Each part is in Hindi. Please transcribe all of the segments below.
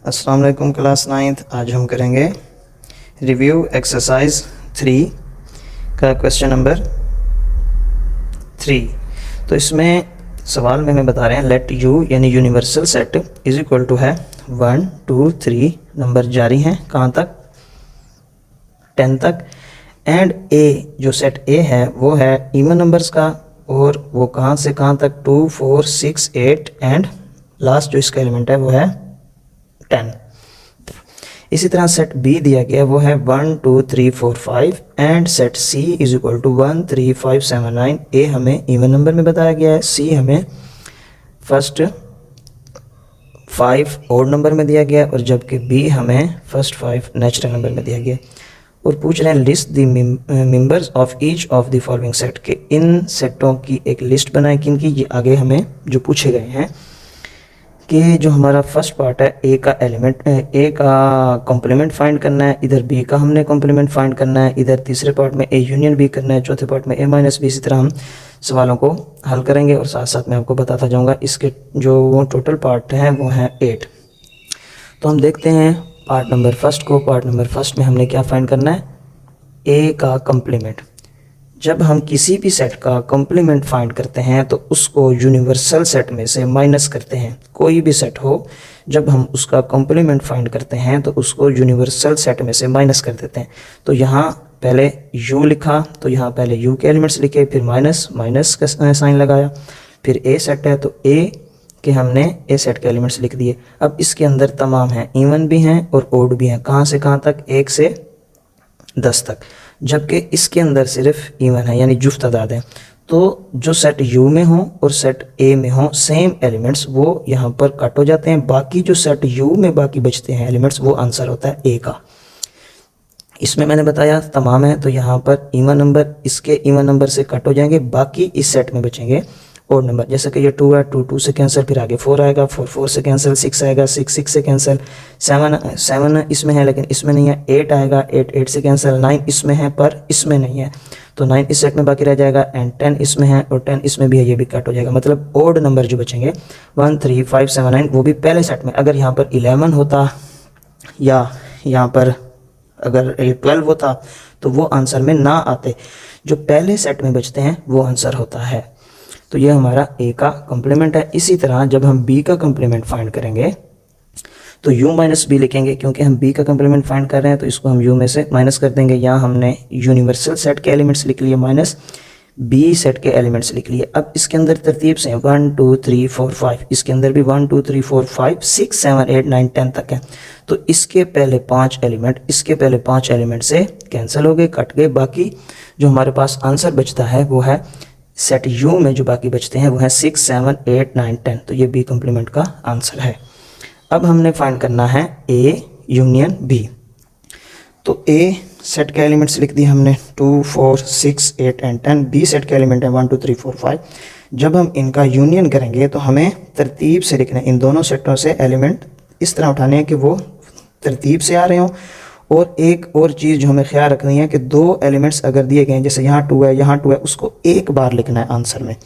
अस्सलाम वालेकुम क्लास 9th। आज हम करेंगे रिव्यू एक्सरसाइज 3 का क्वेश्चन नंबर 3। तो इसमें सवाल में हमें बता रहे हैं लेट यू यानी universal set is equal to है 1 2 3 नंबर जारी हैं कहाँ तक 10 तक। एंड ए जो सेट ए है वो है इवन नंबर्स का और वो कहाँ से कहाँ तक 2 4 6 8 एंड लास्ट जो इसका एलिमेंट है वो है 10। इसी तरह सेट बी दिया गया वो है 1 2 3 4 5 and set C is equal to 1 3 5 7 9। A हमें इवन नंबर में बताया गया है, सी हमें फर्स्ट 5 ओड नंबर में दिया गया है और जबकि बी हमें फर्स्ट 5 नेचुरल नंबर में दिया गया है। और पूछ रहे हैं list the members of each of the following set के इन सेटों की एक लिस्ट बनाए किनकी। ये आगे हमें जो पूछे गए हैं कि जो हमारा फर्स्ट पार्ट है ए का एलिमेंट ए का कॉम्प्लीमेंट फाइंड करना है, इधर बी का हमने कॉम्प्लीमेंट फाइंड करना है, इधर तीसरे पार्ट में ए यूनियन बी करना है, चौथे पार्ट में ए माइनस बी। इसी तरह हम सवालों को हल करेंगे और साथ साथ मैं आपको बताता जाऊंगा। इसके जो टोटल पार्ट हैं वो हैं 8। तो हम देखते हैं पार्ट नंबर फर्स्ट को। पार्ट नंबर फर्स्ट में हमने क्या फाइंड करना है, ए का कॉम्प्लीमेंट। जब हम किसी भी सेट का कॉम्प्लीमेंट फाइंड करते हैं तो उसको यूनिवर्सल सेट में से माइनस करते हैं। कोई भी सेट हो जब हम उसका कॉम्प्लीमेंट फाइंड करते हैं तो उसको यूनिवर्सल सेट में से माइनस कर देते हैं। तो यहाँ पहले u लिखा तो यहाँ पहले u के एलिमेंट्स लिखे, फिर माइनस का साइन लगाया, फिर a सेट है तो a के हमने a सेट के एलिमेंट्स लिख दिए। अब इसके अंदर तमाम हैं, इवन भी हैं और ओड भी हैं। कहाँ से कहाँ तक, 1 से 10 तक, जबकि इसके अंदर सिर्फ इवन है यानी जुफ्त तादाद है। तो जो सेट U में हो और सेट A में हो सेम एलिमेंट्स वो यहाँ पर कट हो जाते हैं। बाकी जो सेट U में बाकी बचते हैं एलिमेंट्स वो आंसर होता है A का। इसमें मैंने बताया तमाम है तो यहाँ पर इवन नंबर इसके इवन नंबर से कट हो जाएंगे, बाकी इस सेट में बचेंगे ओड नंबर। जैसे कि ये 2 है, 2 2 से कैंसिल, फिर आगे 4 आएगा, 4 4 से कैंसिल, 6 आएगा, 6 6 से कैंसिल, 7 इसमें है लेकिन इसमें नहीं है, 8 आएगा, 8 8 से कैंसिल, 9 इसमें है पर इसमें नहीं है तो 9 इस सेट में बाकी रह जाएगा एंड 10 इसमें है और 10 इसमें भी है, ये भी कट हो जाएगा। मतलब ओड नंबर जो बचेंगे 1 3 5 7 9 वो भी पहले सेट में। अगर यहाँ पर 11 होता या यहाँ पर अगर 12 होता तो वो आंसर में ना आते। जो पहले सेट में बचते हैं वो आंसर होता है। तो ये हमारा ए का कॉम्प्लीमेंट है। इसी तरह जब हम बी का कॉम्प्लीमेंट फाइंड करेंगे तो u माइनस बी लिखेंगे, क्योंकि हम b का कॉम्प्लीमेंट फाइंड कर रहे हैं तो इसको हम u में से माइनस कर देंगे। यहाँ हमने यूनिवर्सल सेट के एलिमेंट्स लिख लिए माइनस b सेट के एलिमेंट्स लिख लिए। अब इसके अंदर तरतीब से 1 2 3 4 5, इसके अंदर भी 1 2 3 4 5 6 7 8 9 10 तक है। तो इसके पहले 5 एलिमेंट इसके पहले 5 एलिमेंट से कैंसिल हो गए, कट गए। बाकी जो हमारे पास आंसर बचता है वो है सेट U में जो बाकी बचते हैं वो है 6 7 8 9 10। तो ये B कॉम्प्लीमेंट का आंसर है। अब हमने फाइंड करना है A यूनियन B। तो A सेट के एलिमेंट्स लिख दिए हमने 2 4 6 8 एंड 10। B सेट के एलिमेंट है 1 2 3 4 5। जब हम इनका यूनियन करेंगे तो हमें तरतीब से लिखना है। इन दोनों सेटों से एलिमेंट इस तरह उठाने हैं कि वो तरतीब से आ रहे हों। और एक और चीज़ जो हमें ख्याल रखनी है कि 2 एलिमेंट्स अगर दिए गए हैं, जैसे यहाँ 2 है यहाँ 2 है, उसको एक बार लिखना है आंसर में।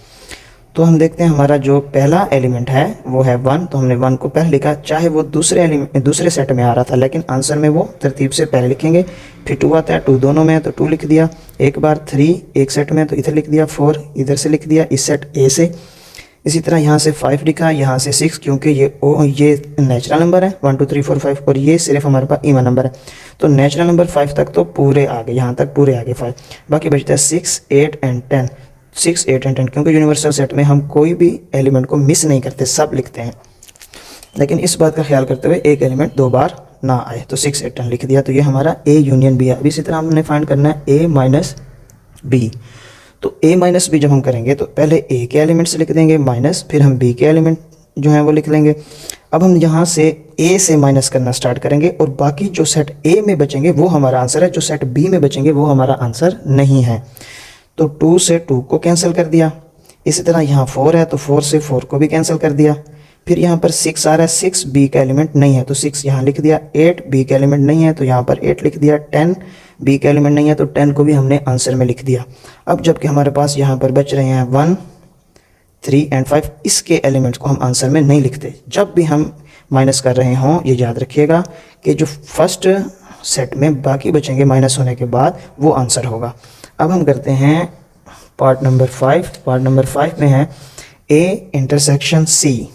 तो हम देखते हैं हमारा जो पहला एलिमेंट है वो है 1, तो हमने 1 को पहले लिखा, चाहे वो दूसरे सेट में आ रहा था लेकिन आंसर में वो तरतीब से पहले लिखेंगे। फिर 2 आता है, 2 दोनों में है तो 2 लिख दिया एक बार, 3 एक सेट में तो इधर लिख दिया, 4 इधर से लिख दिया इस सेट A से। इसी तरह यहाँ से 5 लिखा, यहाँ से 6, क्योंकि ये नेचुरल नंबर है 1 2 3 4 5 और ये सिर्फ हमारे पास इवन नंबर है। तो नेचुरल नंबर 5 तक तो पूरे आगे, यहाँ तक पूरे आगे 5, बाकी बचता है 6 8 एंड 10। 6 8 एंड 10 क्योंकि यूनिवर्सल सेट में हम कोई भी एलिमेंट को मिस नहीं करते, सब लिखते हैं, लेकिन इस बात का ख्याल करते हुए एक एलिमेंट 2 बार ना आए। तो 6 8 10 लिख दिया। तो ये हमारा A यूनियन B है। अभी इसी तरह हमने फाइंड करना है A माइनस B। तो A माइनस बी जब हम करेंगे तो पहले A के एलिमेंट्स लिख देंगे माइनस, फिर हम B के एलिमेंट जो हैं वो लिख लेंगे। अब हम यहाँ से A से माइनस करना स्टार्ट करेंगे और बाकी जो सेट A में बचेंगे वो हमारा आंसर है, जो सेट B में बचेंगे वो हमारा आंसर नहीं है। तो 2 से 2 को कैंसिल कर दिया। इसी तरह यहाँ 4 है तो 4 से 4 को भी कैंसिल कर दिया। फिर यहाँ पर 6 आ रहा है, 6 B का एलिमेंट नहीं है तो 6 यहाँ लिख दिया। 8 B का एलिमेंट नहीं है तो यहाँ पर 8 लिख दिया। 10 B का एलिमेंट नहीं है तो 10 को भी हमने आंसर में लिख दिया। अब जबकि हमारे पास यहाँ पर बच रहे हैं 1 3 एंड 5, इसके एलिमेंट्स को हम आंसर में नहीं लिखते। जब भी हम माइनस कर रहे हों, ये याद रखिएगा कि जो फर्स्ट सेट में बाकी बचेंगे माइनस होने के बाद वो आंसर होगा। अब हम करते हैं पार्ट नंबर 5। पार्ट नंबर 5 में है ए इंटरसेक्शन सी।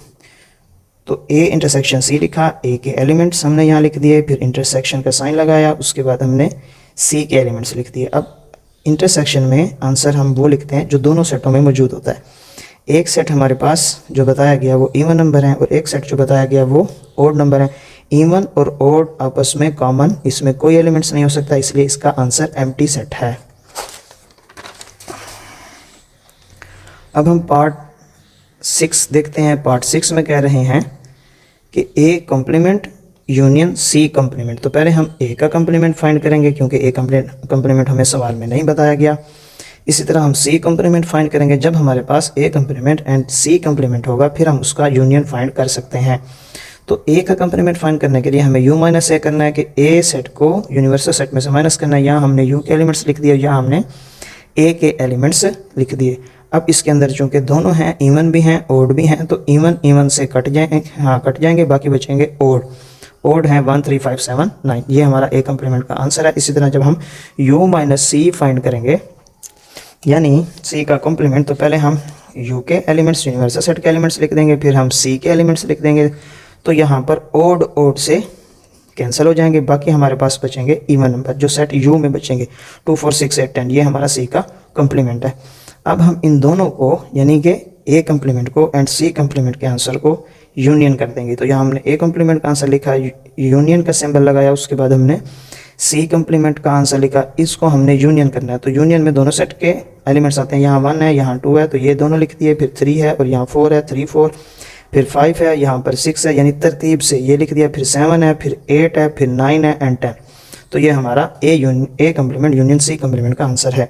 तो ए इंटरसेक्शन सी लिखा, ए के एलिमेंट्स हमने यहाँ लिख दिए, फिर इंटरसेक्शन का साइन लगाया, उसके बाद हमने सी के एलिमेंट्स लिख दिए। अब इंटरसेक्शन में आंसर हम वो लिखते हैं जो दोनों सेटों में मौजूद होता है। एक सेट हमारे पास जो बताया गया वो इवन नंबर है और एक सेट जो बताया गया वो ओड नंबर है। इवन और ओड आपस में कॉमन, इसमें कोई एलिमेंट्स नहीं हो सकता, इसलिए इसका आंसर एम्प्टी सेट है। अब हम पार्ट 6 देखते हैं। पार्ट 6 में कह रहे हैं कि A complement union C complement. तो पहले हम ए का कॉम्प्लीमेंट फाइंड करेंगे क्योंकि ए कॉम्प्लीमेंट हमें सवाल में नहीं बताया गया। इसी तरह हम सी कॉम्प्लीमेंट फाइंड करेंगे। जब हमारे पास A complement and C complement होगा फिर हम उसका यूनियन फाइंड कर सकते हैं। तो ए का कॉम्प्लीमेंट फाइंड करने के लिए हमें यू माइनस ए करना है कि ए सेट को यूनिवर्सल सेट में से माइनस करना है। यहाँ हमने यू के एलिमेंट्स लिख दिए, यहाँ हमने ए के एलिमेंट्स लिख दिए। अब इसके अंदर चूँकि दोनों हैं, इवन भी हैं ओड भी हैं, तो इवन इवन से कट जाएंगे, बाकी बचेंगे ओड। ओड है 1 3 5 7 9। ये हमारा ए कॉम्प्लीमेंट का आंसर है। इसी तरह जब हम यू माइनस सी फाइंड करेंगे यानी सी का कॉम्प्लीमेंट, तो पहले हम यू के एलिमेंट्स यूनिवर्सल सेट के एलिमेंट्स लिख देंगे, फिर हम सी के एलिमेंट्स लिख देंगे। तो यहाँ पर ओड से कैंसिल हो जाएंगे, बाकी हमारे पास बचेंगे इवन नंबर जो सेट यू में बचेंगे 2 4 6 8 10। ये हमारा सी का कॉम्प्लीमेंट है। अब हम इन दोनों को यानी कि ए कॉम्प्लीमेंट को एंड सी कॉम्प्लीमेंट के आंसर को यूनियन कर देंगे। तो यहाँ हमने ए कॉम्प्लीमेंट का आंसर लिखा, यूनियन का सिंबल लगाया, उसके बाद हमने सी कॉम्प्लीमेंट का आंसर लिखा, इसको हमने यूनियन करना है। तो यूनियन में दोनों सेट के एलिमेंट्स आते हैं, यहाँ 1 है यहाँ 2 है, तो ये दोनों लिख दिए, फिर 3 है और यहाँ 4 है 3 4, फिर 5 है यहाँ पर 6 है, यानी तरतीब से ये लिख दिया, फिर 7 है, फिर 8 है, फिर 9 है एंड 10। तो ये हमारा A complement union C complement का आंसर है।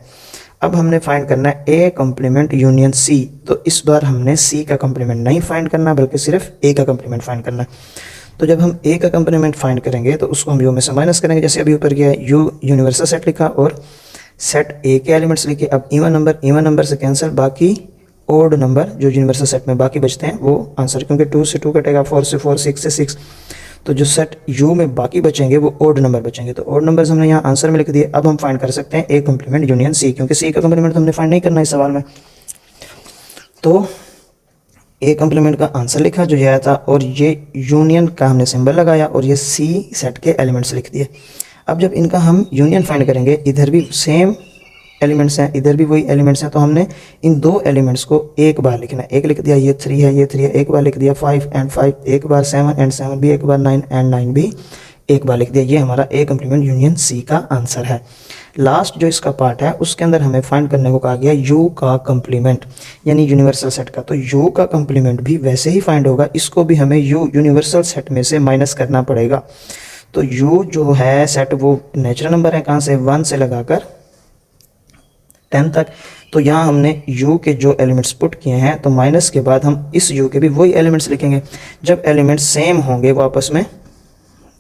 अब हमने फाइंड करना है ए कॉम्प्लीमेंट यूनियन सी। तो इस बार हमने सी का कॉम्प्लीमेंट नहीं फाइंड करना बल्कि सिर्फ ए का कॉम्प्लीमेंट फाइंड करना है। तो जब हम ए का कॉम्प्लीमेंट फाइंड करेंगे तो उसको हम यू में से माइनस करेंगे, जैसे अभी ऊपर गया यू यूनिवर्सल सेट लिखा और सेट ए के एलिमेंट्स लिखे। अब इवन नंबर से कैंसिल, बाकी ओड नंबर जो यूनिवर्सल सेट में बाकी बचते हैं वो आंसर, क्योंकि 2 से 2 कटेगा, 4 से 4, 6 से 6, तो जो सेट यू में बाकी बचेंगे वो ओड नंबर बचेंगे। तो ओड नंबर्स हमने यहाँ आंसर में लिख दिए। अब हम फाइंड कर सकते हैं ए कॉम्प्लीमेंट यूनियन सी, क्योंकि सी का कॉम्प्लीमेंट तो हमने फाइंड नहीं करना है इस सवाल में। तो ए कॉम्प्लीमेंट का आंसर लिखा जो आया था और ये यूनियन का हमने सिंबल लगाया और ये सी सेट के एलिमेंट्स लिख दिए। अब जब इनका हम यूनियन फाइंड करेंगे, इधर भी सेम एलिमेंट्स हैं, इधर भी वही एलिमेंट्स हैं, तो हमने इन दो एलिमेंट्स को एक बार लिखना है। एक लिख दिया, ये 3 है, ये 3 है, एक बार लिख दिया 5 एंड 5 एक बार, 7 एंड 7 भी एक बार, 9 एंड 9 भी एक बार लिख दिया। ये हमारा ए कॉम्प्लीमेंट यूनियन सी का आंसर है। लास्ट जो इसका पार्ट है उसके अंदर हमें फाइंड करने को कहा गया यू का कॉम्प्लीमेंट, यानी यूनिवर्सल सेट का। तो यू का कॉम्प्लीमेंट भी वैसे ही फाइंड होगा, इसको भी हमें यू यूनिवर्सल सेट में से माइनस करना पड़ेगा। तो यू जो है सेट वो नेचुरल नंबर है, कहाँ से 1 से लगाकर 10 तक। तो यहाँ हमने u के जो एलिमेंट्स पुट किए हैं, तो माइनस के बाद हम इस u के भी वही एलिमेंट्स लिखेंगे। जब एलिमेंट्स सेम होंगे वो आपस में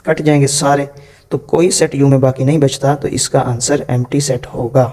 कट जाएंगे सारे, तो कोई सेट u में बाकी नहीं बचता, तो इसका आंसर एम्प्टी सेट होगा।